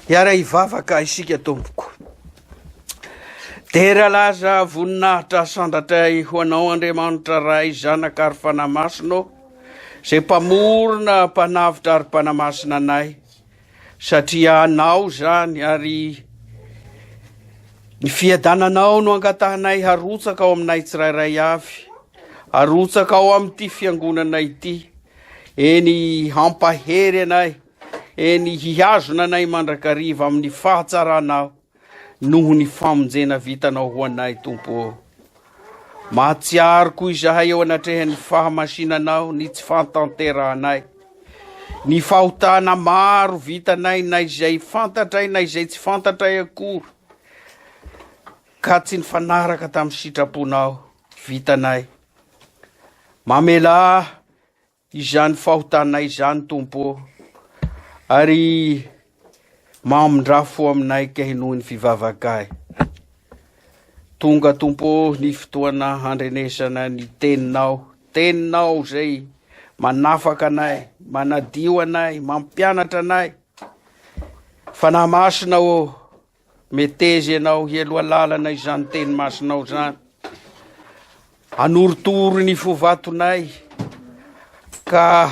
Iara ivavaka isika tompoko. Tera laza voninahitra sandratray ho anao Andriamanitra ray zanaka ary fanamasino, zay mpamorona mpanavitra ary mpanamasina anay, satria anao zany ary ny fiadananao no angatahanay harotsaka ao aminay tsirairay avy, harotsaka ao amin'ity fiangonana ity, eny hampahery anay, eny hihazona anay mandrakariva amin'ny fahatsaranao noho ny famonjena vitanao ho anay tompo. Mahatsiaro koa izahay eo anatrehan'ny fahamasinanao, ny tsy fantanterahanay, ny fahotana maro vitanay na izay fantatray na izay tsy fantatray akory, ka tsy nifanaraka tamin'ny sitraponao vitanay. Mamela izany fahotanay izany tompo, ary mamondrafo aminay kehinohy ny fivavakay. Tonga tompo ny fotoana handrenesana ny teninao zay manafaka anay, manadio anay, mampianatra anay. Fanahy masina o, metezy ianao hialoha lalana izany teny masinao zany, anorotoro ny fovatonay ka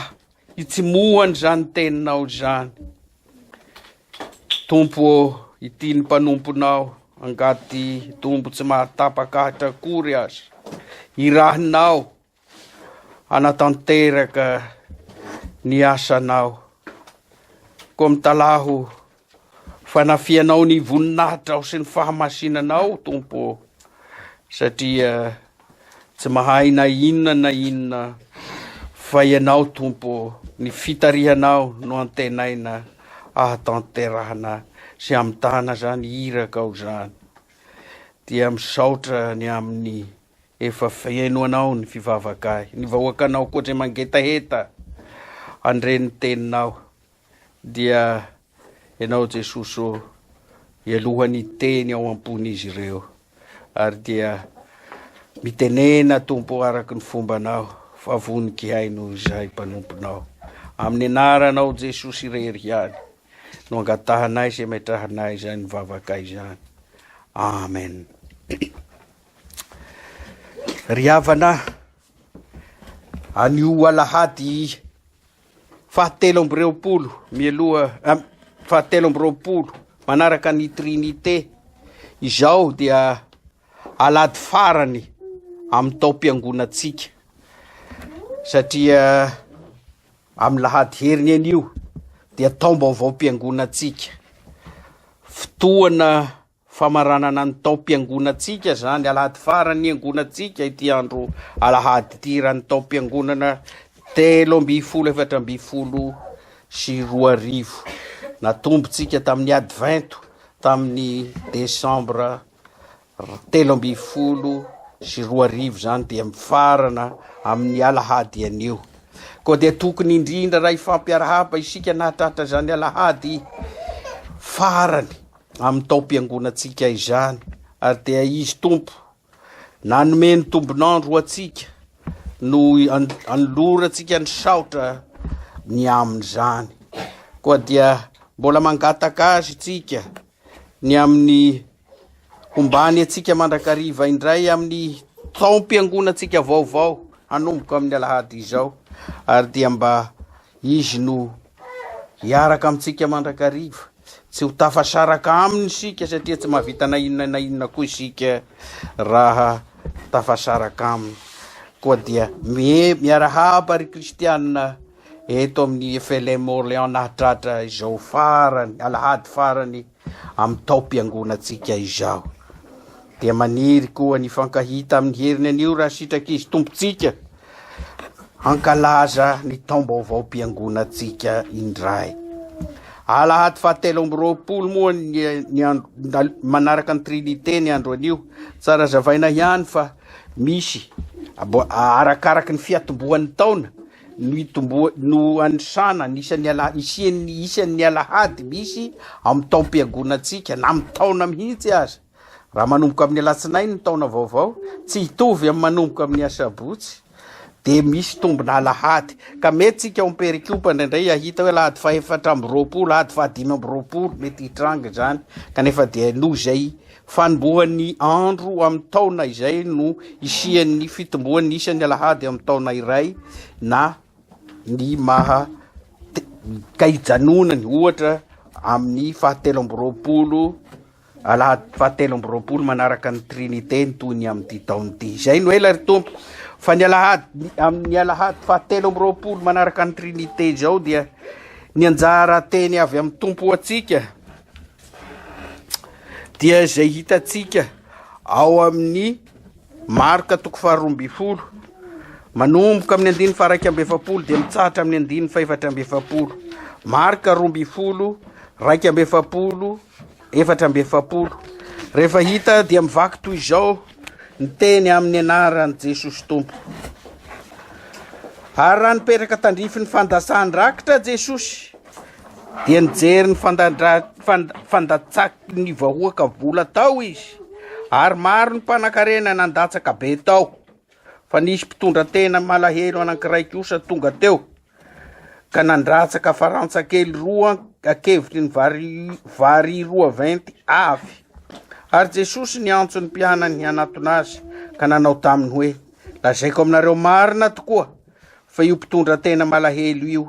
itsimohany zany teninao zany. Tompo, ity ny mpanomponao, angaty tombo tsy mahatapakahitra akory azy, irahinao anatanteraka ny asanao, koa mitalaho fanafianao ny voninahitra sy ny fahamasinanao tompo, satria tsy mahay na inona fa ianao tompo, ny fitarihanao no antenaina ahatanterahana sy amtana zany iraka ao zany, dia misaotra ny amin'ny efa fiainoanao ny fivavakay, ny vahoakanao koa zay mangetaheta andreny teninao, dia ianao Jesosy ialohany teny ao ampon'izy ireo, ary dia mitenena tompo araky ny fombanao, fa vonika haino izay mpanomponao, amin'ny anaranao Jesosy irery ihany no angatahanay sy metrahanay zany vavakay zany. Amen. Ry havana, anio alahady 7 manaraka ny Trinité, izao dia alady farany amin'ny taom-piangonatsika, satria amin'ny lahady heriny anio dia taom-baovao mpiangonatsika, fotoana famaranana ny taom-piangonatsika zany, alahady farany angonatsika ity andro alahady ity, raha ny taom-piangonana 1722, natombotsika tamin'ny advento tamin'ny Desambra 1722 zany, dia mifarana amin'ny alahady anio. Koa dia tokony indrindra raha ifampiarahaba isika nahatratra zany alahady farany amin'ny taom-piangonatsika izany, ary dia izy tompo nanome ny tombonandro ho atsika no anloratsika ny saotra ny amin'izany. Koa dia mbola mangataka azy tsika ny amin'ny hombany atsika mandrakariva indray amin'ny taom-piangonatsika vaovao hanomboka amin'ny alahady izao, ary dia mba izy no hiaraka amintsika mandrakariva, tsy ho tafasaraka aminy isika, satria tsy mahavita na inona koa isika raha tafasaraka aminy. Koa dia miarahaba ry kristianina eto amin'ny FLM Orléans nahatratra izao farany, alahady farany amin'ny taom-piangonatsika izao, dia maniry koa ny fankahita amin'ny heriny anio raha sitraky izy tompotsika hankalaza ny taom-baovao mpiangonatsika indray. Alahady 17 moa manaraka ny Trinité ny andro anio, tsara zavaina ihany fa misy arakaraky ny fiatombohan'ny taona no anisana isan'ny alahady misy amin'ny taom-piangonatsika na amin'ny taona mihitsy aza. Raha manomboka amin'ny alatsinainy ny taona vaovao, tsy hitovy amin'ny manomboka amin'ny asabotsy, de misy tombona alahady ka mety tsika ao pericoupe indraindray ahita hoe lahady fa 4 lahady fa 5 mety hitranga zany kanefa de no zay fanombohan'ny andro amin'ny taona izay no isian'ny fitomboan'ny isan'ny alahady amin'ny taona iray na ny maha kaijanonany ohatra amin'ny 7 alahady 7 manaraka ny trinité ny toy ny amin'ny taon'ity zay no ela ry tompo fa ny alahady amin'ny alahady 7 manaraka ny trinité zao dia ny anjara teny avy amin'ny tompo atsika dia zay hitatsika ao amin'ny marka 12 manomboka amin'ny 9:1 dia mitsahatra amin'ny 9:4 marka 12 2:1 4:1 rehefa hita dia mivaky toy izao ny teny amin'ny anaran'i Jesosy tompo ary raha nipetraka tandrify ny fandasany rakitra Jesosy dia nijery ny fandatsaky ny vahoaka vola tao izy ary maro ny mpanan-karena nandatsaka be tao fa nisy mpitondra tena malahelo anankiray kosa tonga teo ka nandratsaka farantsakely 2 akevitry ny vary 20 avy ary Jesosy niantso ny mpianany anaton'azy ka nanao taminy hoe lazaiko aminareo marina tokoa fa io mpitondra tena malahelo io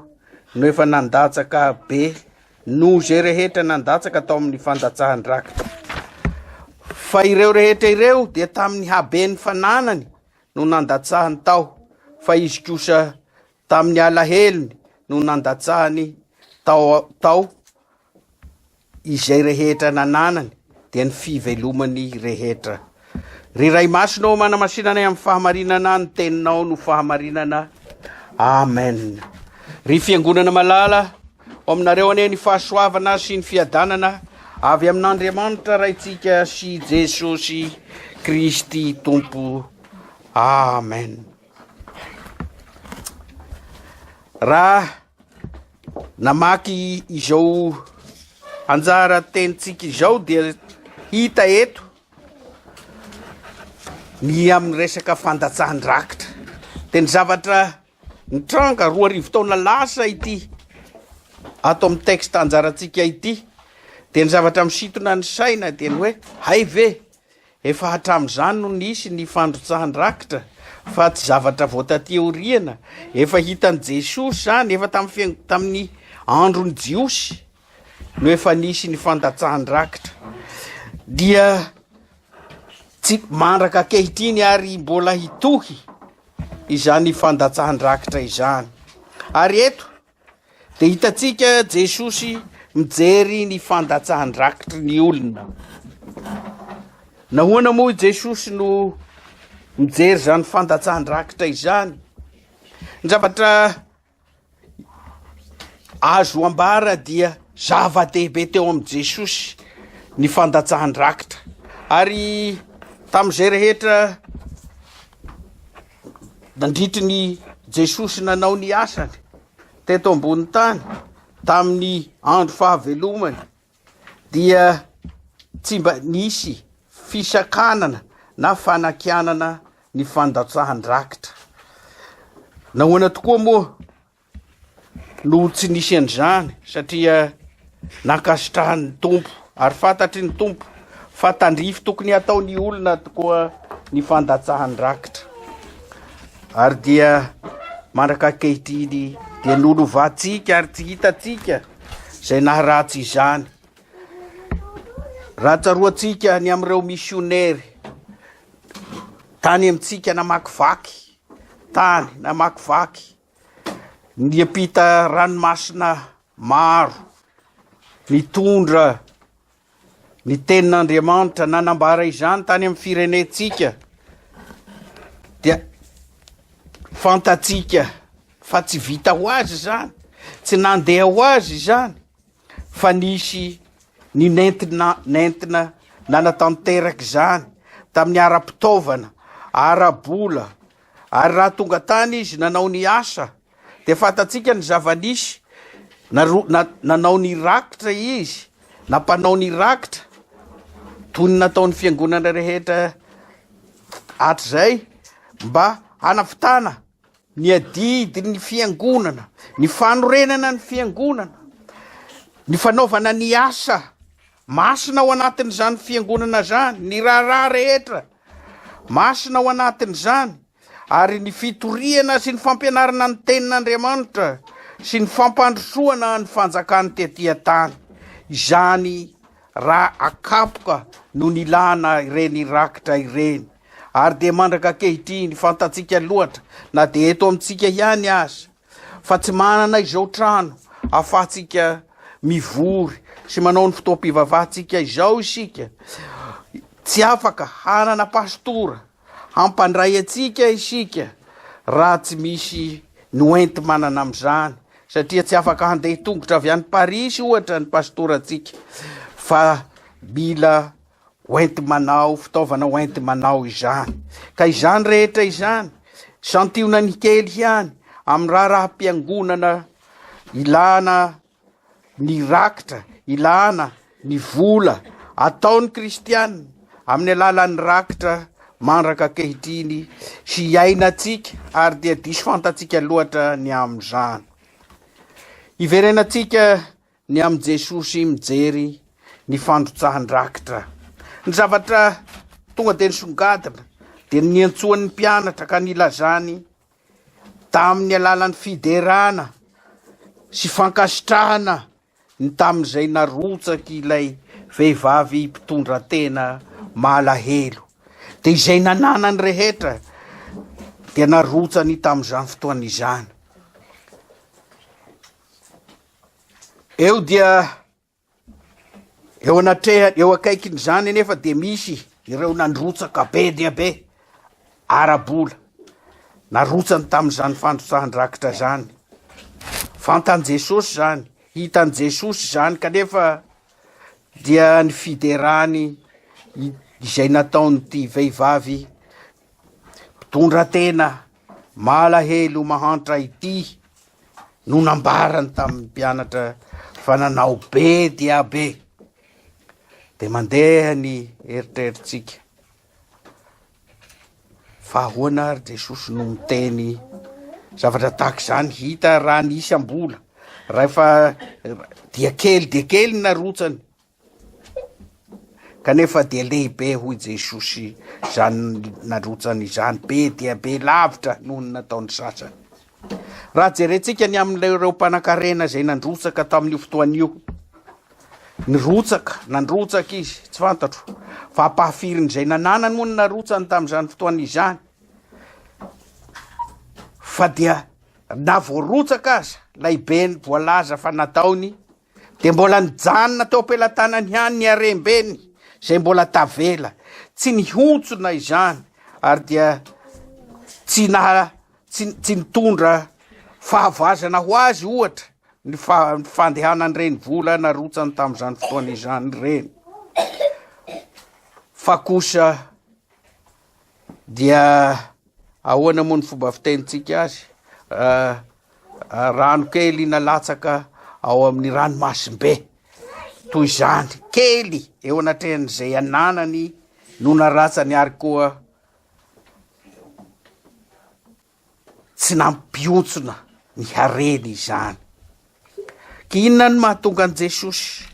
no efa nandatsaka be no zay rehetra nandatsaka tao amin'ny fandatsahany rakitra fa ireo rehetra ireo dia tamin'ny habeny fananany no nandatsahany tao fa izy kosa tamin'ny alahelony no nandatsahany tao izay rehetra nananany dia ny fivelomany rehetra ry ray masinao manamasinanay amin'ny fahamarinana ny teninao no fahamarinana amen ry fiangonana malala aminareo ane ny fahasoavana sy ny fiadanana avy amin'Andriamanitra raitsika sy Jesosy Kristy tompo amen raha namaky izao anjara tenitsika izao dia hita eto ny amin'ny resaka fandatsahany rakitra dia ny zavatra nitranga 2 taona lasa ity ato amin'ny texte anjaratsika ity dia ny zavatra misintona ny saina dia ny hoe hay ve efa hatramin'izany no nisy ny fandrotsahany rakitra fa tsy zavatra voataty oriana efa hitan'i Jesosy zany efa tamin'ny androny jiosy no efa nisy ny fandatsahany rakitra dia tsy mandraka ankehitriny ary mbola hitohy izany fandatsahany rakitra izany ary eto dia hitatsika Jesosy mijery ny fandatsahany rakitra ny olona nahoana moa Jesosy no mijery zany fandatsahany rakitra izany ny zavatra azo ambara dia zava-dehibe teo amin'ny Jesosy ny fandatsahany rakitra ary tamin'izay rehetra nandritry ny Jesosy nanao ny asany teto ambony tany tamin'ny andro fahavelomany dia tsy mba nisy fisakanana na fanakianana ny fandatsahany rakitra nahoana tokoa moa no tsy nisy an'izany satria nankasitrahan'ny tompo ary fantatry ny tompo fa tandrify tokony ataony olona tokoa ny fandatsahany rakitra ary dia mandraka ankehitriny dia nolovatsika ary tsy hitatsika zay naharatsy izany raha tsaroatsika ny amin'ireo missionaire tany amintsika namakivaky tany namakivaky niampita ranomasina maro nitondra ny tenin'Andriamanitra nanambara izany tany amin'ny firenetsika dia fantatsika fa tsy vita ho azy zany tsy nandeha ho azy zany fa nisy ny nentina nanatanteraka zany tamin'ny ara-pitaovana ara-bola ary raha tonga tany izy nanao ny asa dia fantatsika ny zava-nisy nanao ny rakitra izy nampanao ny rakitra toy ny nataon'ny fiangonana rehetra hatrizay mba hanavitana ny adidy ny fiangonana, ny fanorenana ny fiangonana, ny fanaovana ny asa masina ao anatin'izany fiangonana zany, ny raharaha rehetra masina ao anatin'izany, ary ny fitoriana sy ny fampianarana ny tenin'Andriamanitra sy ny fampandrosoana ny fanjakany tetỳ-tany. Izany raha akapoka no nilana ireny rakitra ireny. Ary de mandraka ankehitriny fantatsika loatra na de eto amintsika ihany aza fa tsy manana izao trano afatsika mivory sy manao ny fotoam-pivavahantsika izao isika, tsy afaka hanana pastora hampandray atsika isika raha tsy misy noenty manana am'izany, satria tsy afaka handeha tongotra avy any Parisy ohatra ny pastora atsika fa mila oenty manao, fitaovana oenty manao izany. Ka izany rehetra izany santiona ny kely ihany amin'ny raharaham-piangonana, ilana ny rakitra, ilana ny vola ataon'ny kristianina amin'ny alalan'ny rakitra mandraka ankehitriny sy iainatsika, ary dia diso fantatsika loatra ny amin'izany. Iverenatsika ny am' Jesosy mijery ny fandrotsahany-drakitra. Ny zavatra tonga de nisongadina de niantsoan'ny mpianatra ka nilazany tamin'ny alalan'ny fiderana sy fankasitrahana ny tamin'izay narotsaky ilay vehivavy mpitondra tena malahelo. De izay nananany rehetra dia narotsany tamin'izany fotoana izany. Eo dia eo akaikin'izany nefa de misy ireo nandrotsaka be dia be arabola, narotsany tamin'izany fandrotsahan-drakitra zany. Fantan' Jesosy zany, hitan' Jesosy zany, kanefa dia ny fiderany izay nataon'ity vehivavy mpitondra tena malahelo mahantra ity no nambarany tamin'ny mpianatra fa nanao be dia be. De mandeha ny eritreritsika fa ahoana ary Jesosy no miteny zavatra tahaka izany, hita raha nisy ambola rehefa dia kely narotsany, kanefa dia lehibe hoy Jesosy zany narotsany izany, be dia be, lavitra noho ny nataony sasany. Raha jerentsika ny amin'ireo mpanan-karena zay nandrotsaka tamin'io fotoan'io, nandrotsaka izy tsy fantatro fa ampahafirin' zay nananany moa ny narotsany tamin'izany fotoana izany, fa dia na voarotsaka aza laibe ny voalaza fa nataony, de mbola nijanona teo am-pelantanany ihany ny arembeny zay mbola tavela, tsy nihontsona izany, ary dia tsy nitondra fahavazana ho azy ohatra ny fandehanany reny vola narotsany tamin'izany fotoana izany reny. Fa kosa dia ahoana moa ny fomba fitenitsika azy, rano kely nalatsaka ao amin'ny ranomasimbe, toy izany kely eo anatrehan'izay ananany no naratsany, ary koa tsy nampiontsona ny hareny izany. Ka inona ny mahatonga an' Jesosy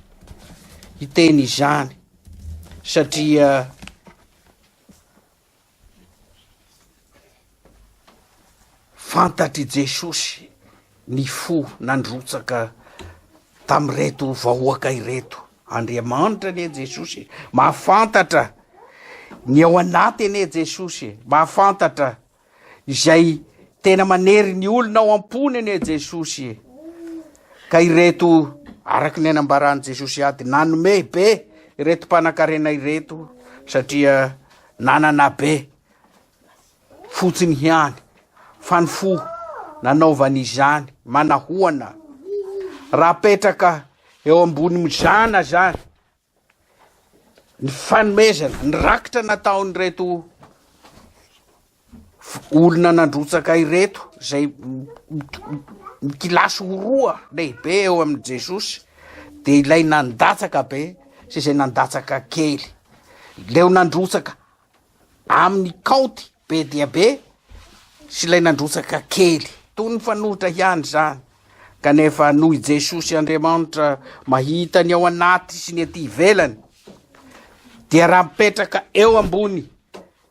hiteny izany? Satria fantatry Jesosy ny fo nandrotsaka tamin'ireto vahoaka ireto. Andriamanitra ne Jesosy, mahafantatra ny ao anaty ne Jesosy, mahafantatra izay tena manery ny olona ao am-pony ne Jesosy. Ka ireto araky ny anambarany Jesosy ady, nanome be ireto mpanan-karena ireto satria nanana be fotsiny ihany, fa ny fo nanaovany izany manahoana raha petraka eo ambony mizana zany ny fanomezana, ny rakitra nataony reto olona nandrotsaka ireto zay mikilasy horoa lehibe eo amin'ny Jesosy, de ilay nandatsaka be sy izay nandatsaka kely, leo nandrotsaka amin'ny kaonty be dia be sy ilay nandrotsaka kely toy ny fanohitra ihany zany kanefa noho i Jesosy Andriamanitra mahita ny ao anaty sy ny aty ivelany dia raha mipetraka eo ambony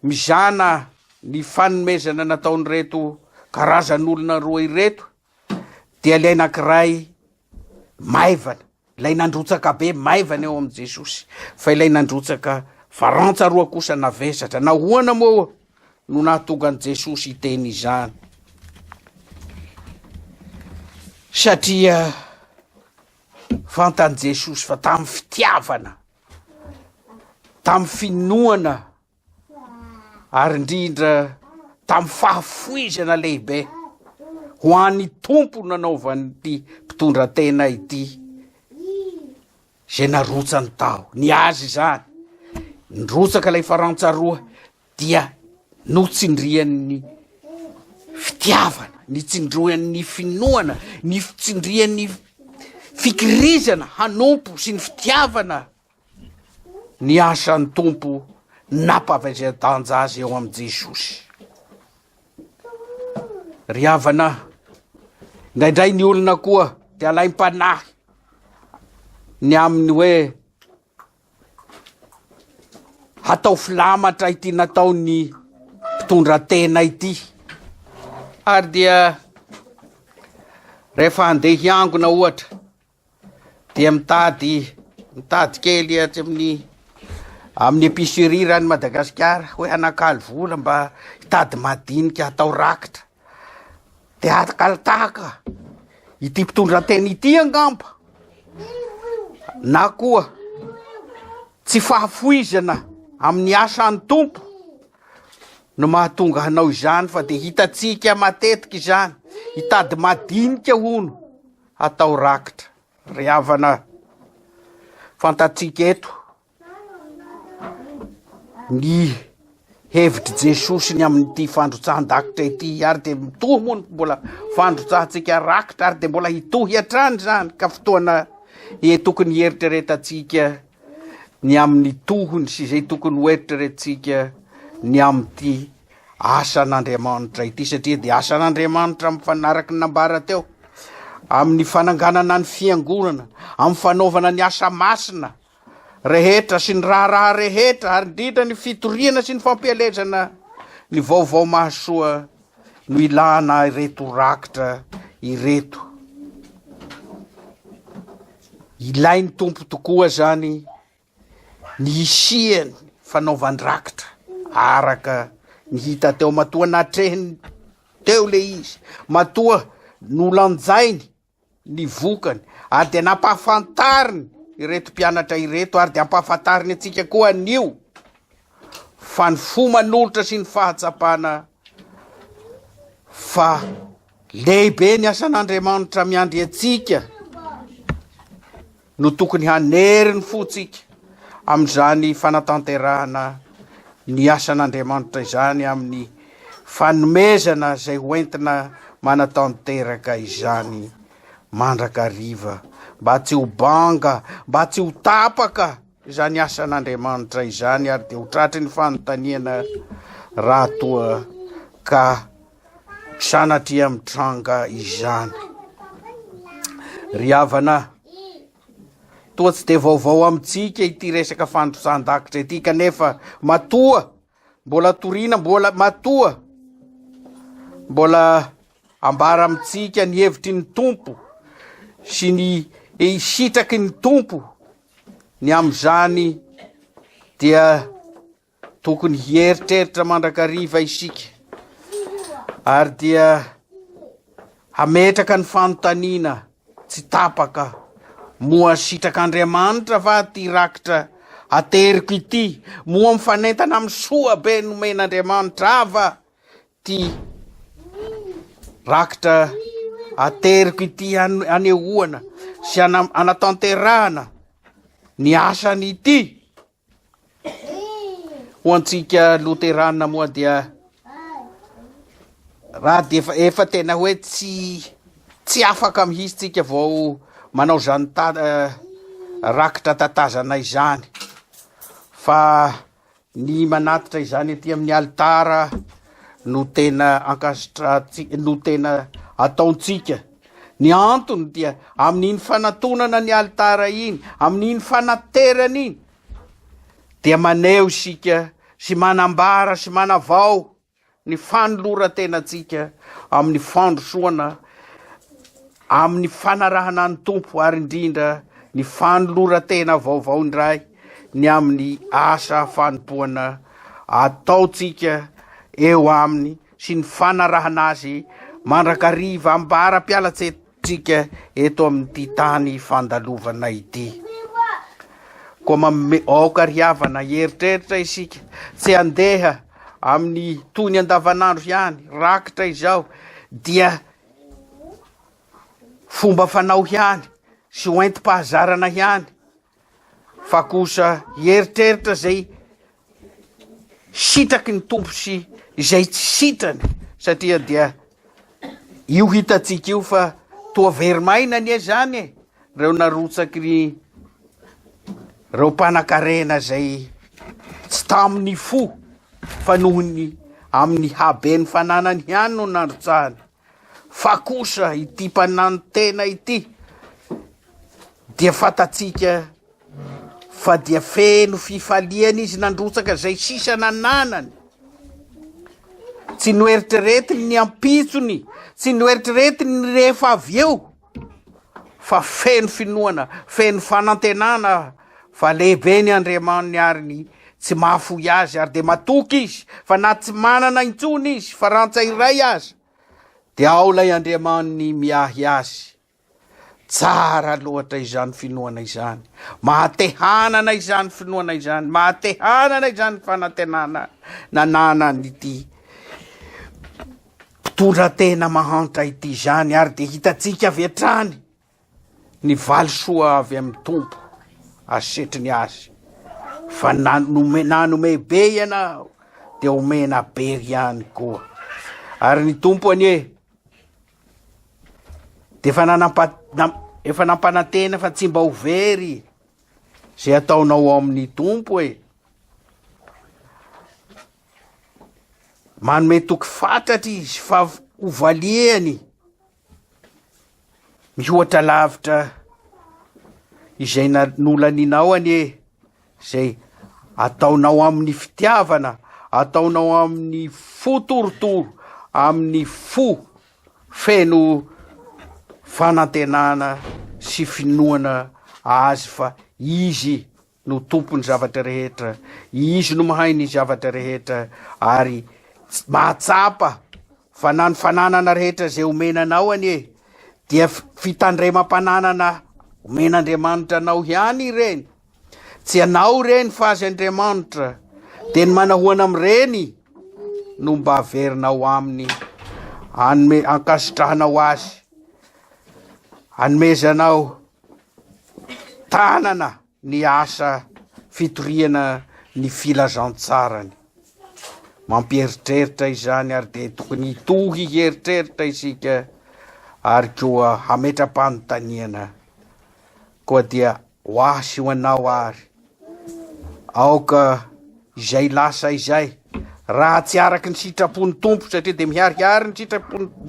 mizana ny fanomezana nataony reto karazan'olona roa ireto dia ilay anankiray maivana, ilay nandrotsaka be maivana eo amin'ny Jesosy, fa ilay nandrotsaka farantsaroa kosa navesatra. Nahoana moa no nahatonga an' Jesosy iteny izany? Satria fantan' Jesosy fa tamin'ny fitiavana, tamin'ny finoana, ary indrindra tamin'ny fahafoizana lehibe ho an'ny tompo nanaovany ity mpitondra tena ity zay narotsany tao. Ny azy zany nrotsaka ilay farantsaroa dia notsindrian'ny fitiavana, ny tsindroan'ny finoana, ny tsindrian'ny fikirizana hanompo sy ny fitiavana ny asan'ny tompo nampahavezan-danja azy eo amin'i Jesosy. Ry havana, indraindray ny olona koa dia alaim-panahy ny amin'ny hoe hatao filamatra ity nataony mpitondra tena ity, ary dia rehefa handeha hiangona ohatra dia mitady kely amin'ny épicerie rany Madagasikara hoe hanakaly vola mba hitady madinika hatao rakitra, dia akaltaka ity mpitondra tena ity angamba, na koa tsy fahafoizana amin'ny asan'ny tompo no mahatonga hanao izany, fa dia hitatsika matetika izany, hitady madinika hono hatao rakitra. Ry havana, fantatsika eto ny hevitry Jesosy ny amin'ity fandrotsahan-dakitra ity, ary dia mitohy moa mbola fandrotsahantsika rakitra, ary dia mbola hitohy hatrany zany ka fotoana tokony hieritreretantsika ny amin'ny tohony sy izay tokony hoeritreretantsika ny amin'ity asan'Andriamanitra ity, satria dia asan'Andriamanitra mifanaraka ny nambara teo amin'ny fananganana ny fiangonana, amin'ny fanaovana ny asa masina rehetra sy ny raharaha rehetra, ary indrindra ny fitoriana sy ny fampielezana ny vaovao mahasoa no ilana ireto rakitra ireto. Ilain'ny tompo tokoa zany ny isiany fanaovany rakitra araka ny hita teo, matoa natrehiny teo le izy, matoa nolanjainy ny vokany, ary dia nampahafantariny ireto mpianatra ireto, ary dia ampahafantariny atsika koa anio fa ny fomanolotra sy ny fahatsapana fa lehibe ny asan'Andriamanitra miandry atsika no tokony haneriny fotsika amin'izany fanatanterahana ny asan'Andriamanitra izany, amin'ny fanomezana zay hoentina manatanteraka izany mandrakariva, mba tsy ho banga, mba tsy ho tapaka izany asan'Andriamanitra izany, ary dia ho tratry ny fanontaniana raha toa ka sanatria mitranga izany. Ry havana, toa tsy dia vaovao amintsika ity resaka fandrosahan-dakitra ity, kanefa matoa mbola toriana, mbola matoa mbola ambara amintsika ny hevitry ny tompo sy ny sitraky ny tompo. Ny amin'izany dia tokony hieritreritra mandrakariva isika, ary dia hametraka ny fanontaniana tsy tapaka moa sitrak'Andriamanitra va ty rakitra ateriko ity, moa mifanentana amin'ny soa be nomen'Andriamanitra ava ty rakitra ateriko ity anehoana sy anatanterahana ny asany ity. Ho antsika loterana moa dia raha dia efa tena hoe tsy afaka mihitsy tsika vao manao zany rakitra tatazana izany, fa ny manatitra izany aty amin'ny alitara no tena ankasitratsika no tena ataontsika. Ny antony dia amin'iny fanatonana ny alitara iny, amin'iny fanaterana iny, dia maneho isika sy manambara sy manavao ny fanolora-tenatsika amin'ny fandrosoana, amin'ny fanarahana ny tompo, ary indrindra ny fanolora-tena vaovao indray ny amin'ny asa fanompoana ataotsika eo aminy sy ny fanarahana azy mandrakariva ambara-pialatsika eto amin'ity tany fandalovana ity. Koa aoka riavana eritreritra isika tsy andeha amin'ny tony andavanandro ihany, rakitra izao dia fomba fanao ihany sy oentim-pahazarana ihany, fa kosa eritreritra zay sitraky ny tompo sy izay tsy sitrany, satria dia io hitatsika io fa toa verimaina ny zany e, reo narotsaky reo mpanan-karena zay tsy tamin'ny fo fa nohony amin'ny habeny fananany ihany no nandrotsahany, fa kosa ity mpanano tena ity dia fatatsika fa dia feno fifaliana izy nandrotsaka zay sisa nananany, tsy noeritreretiny ny ampitsony, tsy noeritreretiny ny rehefa avy eo, fa feno finoana, feno fanantenana, fa lehibe ny Andriamaniny ary ny tsy mahafoy azy, ary de matoky izy fa na tsy manana intsony izy fa rantsa iray aza dia ao lay Andriamaniny miahy azy. Tsara loatra izany finoana izany, mahatehanana izany finoana izany, mahatehanana izany fanantenana nanana ity mpitondra tena mahantra ity zany, ary de hitatsika avy hatrany ny valisoa avy amin'ny tompo asetriny azy, fa nanome be ianao dia omena be ihany koa. Ary ny tompo anie de efa nampanantena fa tsy mba ho very zay ataonao amin'ny tompo e. Manome toky fatratra izy fa hovaliany mihoatra lavitra izay nolaninao anie, zay ataonao amin'ny fitiavana, ataonao amin'ny fo torotoro, amin'ny fo feno fanantenana sy finoana azy, fa izy no tompony zavatra rehetra, izy no mahay ny zavatra rehetra, ary mahatsapa fa na ny fananana rehetra zay omenanao anie dia fitandremam-pananana omen'Andriamanitra anao ihany ireny, tsy anao reny fa azy Andriamanitra, de ny manahoana am'ireny no mba averinao aminy, ankasitrahanao azy, anomezanao tanana ny asa fitoriana ny filazantsarany. Mampieritreritra izany, ary de tokony hitohy eritreritra isika, ary koa hametram-panontaniana koa dia hoasy ho anao ary aoka izay lasa izay raha tsy araky ny sitrapony tompo, satria de miharihary ny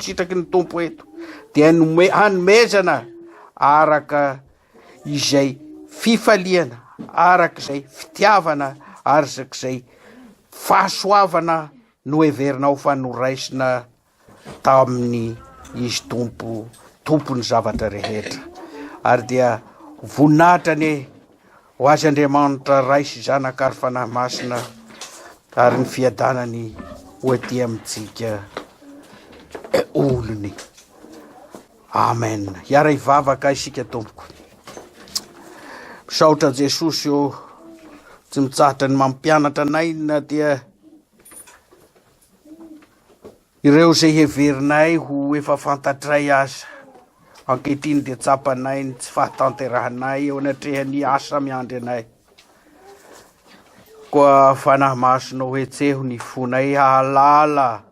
sitraky ny tompo eto, dia hanomezana araka izay fifaliana, araka izay fitiavana, araka izay fahasoavana no heverinao fa noraisina tamin'ny izy tompony zavatra rehetra. Ary dia voninahitra anie ho azy Andriamanitra raisy zanakary fanahy masina, ary ny fiadanany ho aty amintsika olony. Amen. Hiara hivavaka isika tompoko. Misaotra Jesosy io tsy mitsahatra ny mampianatra anay, na dia ireo zay heverinay ho efa fantatray aza ankehitriny dia tsapanay ny tsy fahatanterahanay eo anatrehany asa miandry anay. Koa fanahy masonao etseho ny fonay hahalala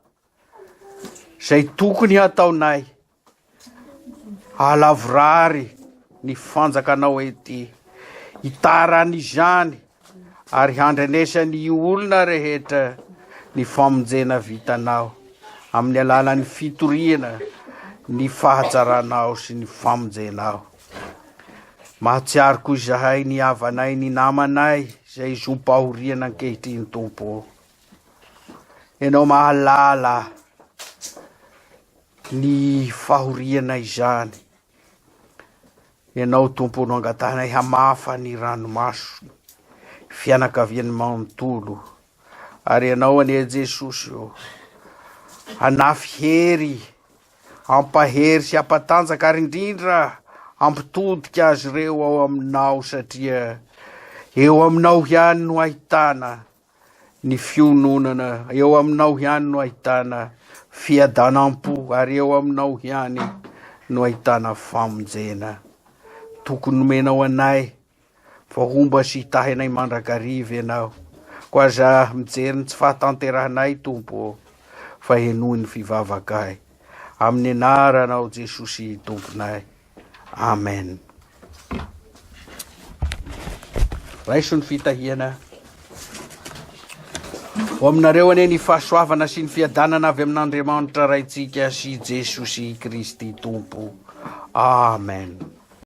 zay tokony hataonay, hahalavorary ny fanjakanao ety, hitarany izany, ary handrenesany olona rehetra ny famonjena vitanao amin'ny alalan'ny fitoriana ny fahatsaranao sy ny famonjenao. Mahatsiaro koa izahay ny havanay ny namanay izay zompahoriana ankehitriny Tompo. Ianao mahalala ny fahoriana izany. Ianao Tompo no angatanay hamafa ny ranomaso, fianakaviany manontolo. Ary ianao anie Jesosy io, hanafy hery, ampahery sy ampatanjaka ary indrindra ampitodika azy ireo ao aminao, satria eo aminao ihany no ahitana ny fiononana, eo aminao ihany no ahitana fiadanam-po, ary eo aminao ihany no ahitana famonjena. Tokony nomenao anay fahomba sy hitahy anay mandrakariva ianao, ko aza mijery ny tsy fahatanterahanay Tompo, fa henoy ny fivavakay. Amin'ny anaranao Jesosy Tomponay. Amen. Raiso ny fitahiana. Ho aminareo anie ny fahasoavana sy ny fiadanana avy amin'Andriamanitra raintsika sy Jesosy Kristy Tompo. Amen.